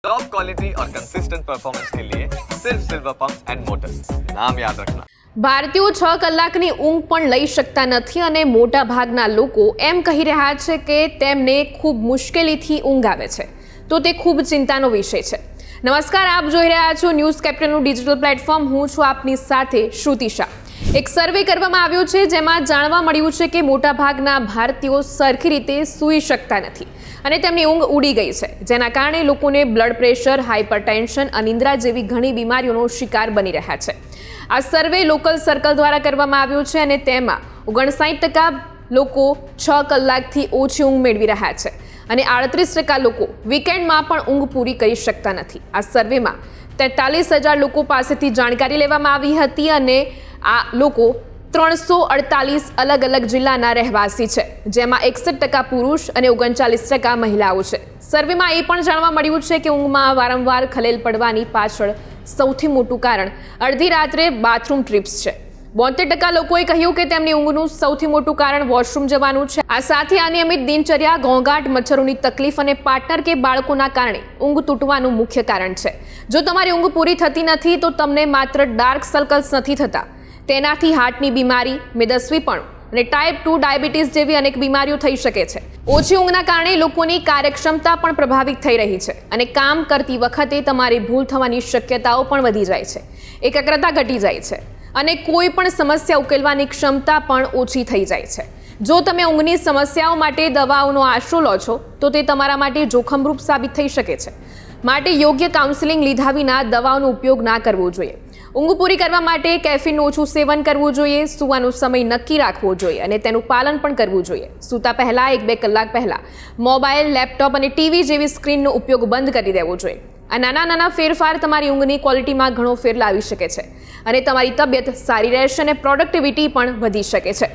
Top quality और consistent performance के लिए सिर्फ सिल्वर पंप्स एंड मोटर्स, नाम याद रखना। ભારતીયો 6 કલાકની ઊંઘ પણ લઈ શકતા નથી અને મોટા ભાગના લોકો એમ કહી રહ્યા છે કે તેમને ખૂબ મુશ્કેલીથી ઊંઘ આવે છે, તો તે ખૂબ ચિંતાનો વિષય છે। નમસ્કાર, આપ જોઈ રહ્યા છો ન્યૂઝ કેપિટલનું ડિજિટલ પ્લેટફોર્મ। હું છું આપની સાથે શ્રુતિ શાહ। એક સર્વે કરવામાં આવ્યો છે જેમાં જાણવા મળ્યું છે કે મોટા ભાગના ભારતીયો સરખી રીતે સૂઈ શકતા નથી અને તેમની ઊંઘ ઉડી ગઈ છે, જેના કારણે લોકોને બ્લડ પ્રેશર, હાઇપરટેન્શન, અનિદ્રા જેવી ઘણી બીમારીઓનો શિકાર બની રહ્યા છે। આ સર્વે લોકલ સર્કલ દ્વારા કરવામાં આવ્યો છે અને તેમાં 59% લોકો 6 કલાકથી ઓછી ઊંઘ મેળવી રહ્યા છે અને 38% લોકો વીકેન્ડમાં પણ ઊંઘ પૂરી કરી શકતા નથી। આ સર્વેમાં 43,000 લોકો પાસેથી જાણકારી લેવામાં આવી હતી અને આ લોકો 348 અલગ અલગ જિલ્લાના રહેવાસી છે, જેમાં 61% પુરુષ અને 39% મહિલાઓ છે। સર્વેમાં એ પણ જાણવા મળ્યું છે કે ઊંઘમાં વારંવાર ખલેલ પડવાની પાછળ સૌથી મોટું કારણ અડધી રાત્રે બાથરૂમ ટ્રીપ્સ છે। 72% લોકોએ કહ્યું કે તેમની ઊંઘનું સૌથી મોટું કારણ વોશરૂમ જવાનું છે। આ સાથે અનિયમિત દિનચર્યા, ઘોંઘાટ, મચ્છરોની તકલીફ અને પાર્ટનર કે બાળકોના કારણે ઊંઘ તૂટવાનું મુખ્ય કારણ છે। જો તમારી ઊંઘ પૂરી થતી નથી તો તમને માત્ર ડાર્ક સર્કલ્સ નથી થતા, તેનાથી હાર્ટની બીમારી, મેદસ્વીપણું અને ટાઈપ 2 ડાયાબિટીસ જેવી અનેક બીમારીઓ થઈ શકે છે। ઓછી ઊંઘના કારણે લોકોની કાર્યક્ષમતા પણ પ્રભાવિત થઈ રહી છે અને કામ કરતી વખતે તમારી ભૂલ થવાની શક્યતાઓ પણ વધી જાય છે, એકાગ્રતા ઘટી જાય છે અને કોઈ પણ સમસ્યા ઉકેલવાની ક્ષમતા પણ ઓછી થઈ જાય છે। જો તમે ઊંઘની સમસ્યાઓ માટે દવાઓનો આશરો લો છો તો તે તમારા માટે જોખમરૂપ સાબિત થઈ શકે છે, માટે યોગ્ય કાઉન્સેલિંગ લીધા વિના દવાઓનો ઉપયોગ ના કરવો જોઈએ। ઊંઘ પૂરી કરવા માટે કેફીનનું ઓછું સેવન કરવું જોઈએ, સૂવાનો સમય નક્કી રાખવો જોઈએ અને તેનું પાલન પણ કરવું જોઈએ। સૂતા પહેલા 1-2 કલાક પહેલા મોબાઈલ, લેપટોપ અને ટીવી જેવી સ્ક્રીનનો ઉપયોગ બંધ કરી દેવો જોઈએ। આ નાના ફેરફાર તમારી ઊંઘની ક્વોલિટીમાં ઘણો ફેર લાવી શકે છે અને તમારી તબિયત સારી રહેશે અને પ્રોડક્ટિવિટી પણ વધી શકે છે।